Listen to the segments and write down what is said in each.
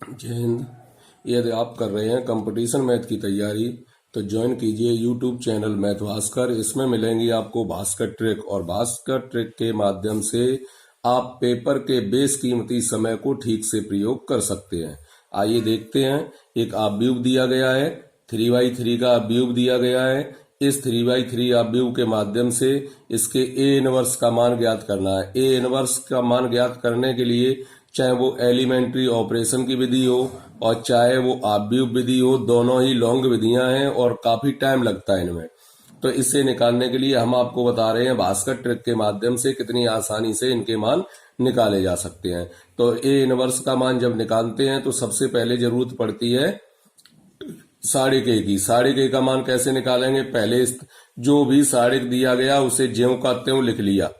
जय हिंद। यदि आप कर रहे हैं कंपटीशन मैथ की तैयारी तो ज्वाइन कीजिए यूट्यूब चैनल मैथ भास्कर। इसमें मिलेंगी आपको भास्कर ट्रिक और भास्कर ट्रिक के माध्यम से आप पेपर के बेशकीमती समय को ठीक से प्रयोग कर सकते हैं। आइए देखते हैं। एक आव्यूह दिया गया है, 3/3 का आव्यूह दिया गया है। इस 3/3 आव्यूह के माध्यम से इसके ए इनवर्स का मान ज्ञात करना है। ए इनवर्स का मान ज्ञात करने के लिए चाहे वो एलिमेंट्री ऑपरेशन की विधि हो और चाहे वो आव्यूह विधि हो, दोनों ही लॉन्ग विधियां हैं और काफी टाइम लगता है इनमें। तो इसे निकालने के लिए हम आपको बता रहे हैं भास्कर ट्रिक के माध्यम से कितनी आसानी से इनके मान निकाले जा सकते हैं। तो ए इनवर्स का मान जब निकालते हैं तो सबसे पहले जरूरत पड़ती है साढ़े के की। साढ़े के का मान कैसे निकालेंगे? पहले जो भी साढ़े दिया गया उसे ज्यों का त्यों लिख लिया।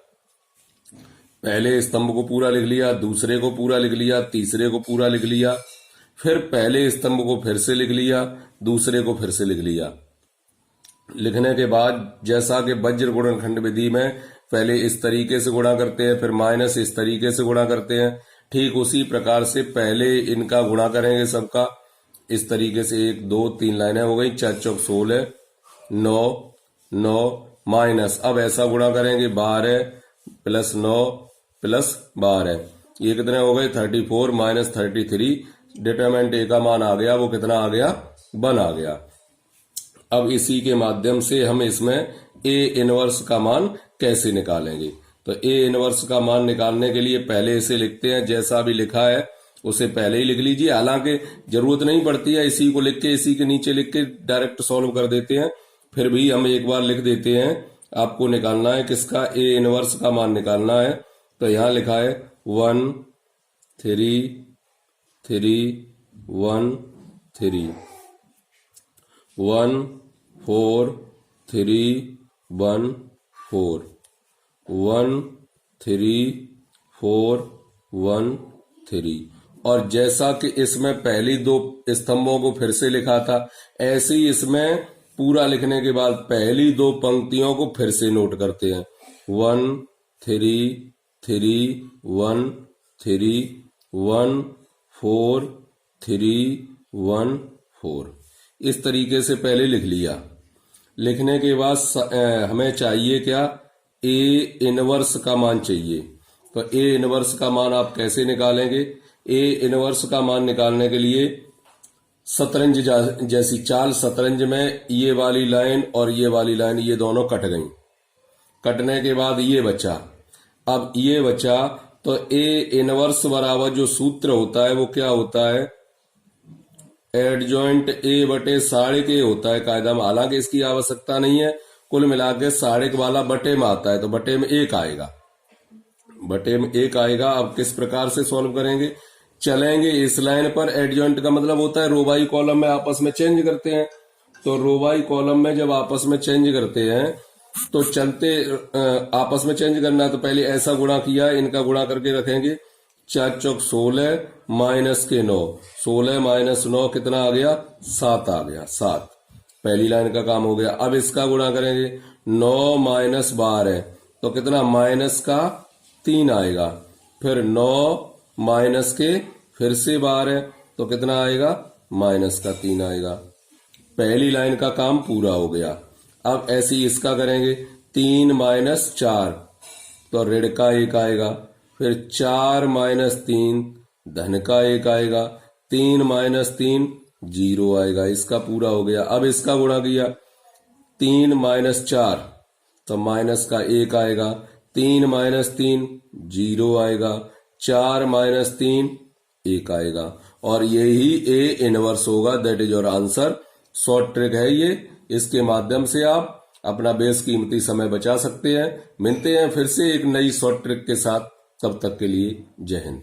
पहले स्तंभ को पूरा लिख लिया, दूसरे को पूरा लिख लिया, तीसरे को पूरा लिख लिया, फिर पहले स्तंभ को फिर से लिख लिया, दूसरे को फिर से लिख लिया। लिखने के बाद जैसा कि वज्र गुणनखंड विधि में पहले इस तरीके से गुणा करते हैं, फिर माइनस इस तरीके से गुणा करते हैं, ठीक उसी प्रकार से पहले इनका गुणा करेंगे सबका। इस तरीके से 1 2 3 लाइनें हो गई। 4 चौक 16, 9 9 माइनस। अब ऐसा गुणा करेंगे 12 प्लस 9 प्लस 12। ये कितने हो गए? 34 माइनस 33। डिटरमिनेंट ए का मान आ गया, वो कितना आ गया? 1 आ गया। अब इसी के माध्यम से हम इसमें ए इनवर्स का मान कैसे निकालेंगे? तो ए इनवर्स का मान निकालने के लिए पहले इसे लिखते हैं, जैसा भी लिखा है उसे पहले ही लिख लीजिए। हालांकि जरूरत नहीं पड़ती है, इसी को लिख के इसी के नीचे लिख के डायरेक्ट सॉल्व कर देते हैं। फिर भी हम एक बार लिख देते हैं। आपको निकालना है किसका? ए इनवर्स का मान निकालना है। तो यहां लिखा है 1 3 3 1 3 1 4 3 1 4 1 3 4 1 3। और जैसा कि इसमें पहली 2 स्तंभों को फिर से लिखा था, ऐसे ही इसमें पूरा लिखने के बाद पहली 2 पंक्तियों को फिर से नोट करते हैं। 1 3 3 1 3 1 4 3 1 4। इस तरीके से पहले लिख लिया। लिखने के बाद हमें चाहिए क्या? ए इनवर्स का मान चाहिए। तो ए इनवर्स का मान आप कैसे निकालेंगे? ए इनवर्स का मान निकालने के लिए शतरंज जैसी चाल, शतरंज में ये वाली लाइन और ये वाली लाइन ये दोनों कट गई। कटने के बाद ये बचा। अब ये बचा तो ए इनवर्स बराबर जो सूत्र होता है वो क्या होता है? एडजॉइंट ए बटे साढ़े के होता है कायदा में। हालांकि इसकी आवश्यकता नहीं है, कुल मिला के साढ़े वाला बटे में आता है तो बटे में 1 आएगा। बटे में 1 आएगा। अब किस प्रकार से सॉल्व करेंगे? चलेंगे इस लाइन पर। एडजॉइंट का मतलब होता है रो बाई कॉलम में आपस में चेंज करते हैं। तो रो बाई कॉलम में जब आपस में चेंज करते हैं तो चलते आपस में चेंज करना है तो पहले ऐसा गुणा किया, इनका गुणा करके रखेंगे। 4 चौक 16 माइनस के 9, 16 माइनस 9 कितना आ गया? 7 आ गया। 7 पहली लाइन का काम हो गया। अब इसका गुणा करेंगे 9 माइनस 12 तो कितना? माइनस का 3 आएगा। फिर 9 माइनस के फिर से 12 तो कितना आएगा? माइनस का 3 आएगा। पहली लाइन का काम पूरा हो गया। अब ऐसे ही इसका करेंगे। 3 माइनस 4 तो ऋण का 1 आएगा। फिर 4 माइनस 3 धन का 1 आएगा। 3 माइनस 3 0 आएगा। इसका पूरा हो गया। अब इसका गुणा किया 3 माइनस 4 तो माइनस का 1 आएगा। 3 माइनस 3 0 आएगा। 4 माइनस 3 1 आएगा। और यही ए इनवर्स होगा। That is your answer. Short trick है ये। इसके माध्यम से आप अपना बेशकीमती समय बचा सकते हैं। मिलते हैं फिर से एक नई शॉर्ट ट्रिक के साथ। तब तक के लिए जय हिंद।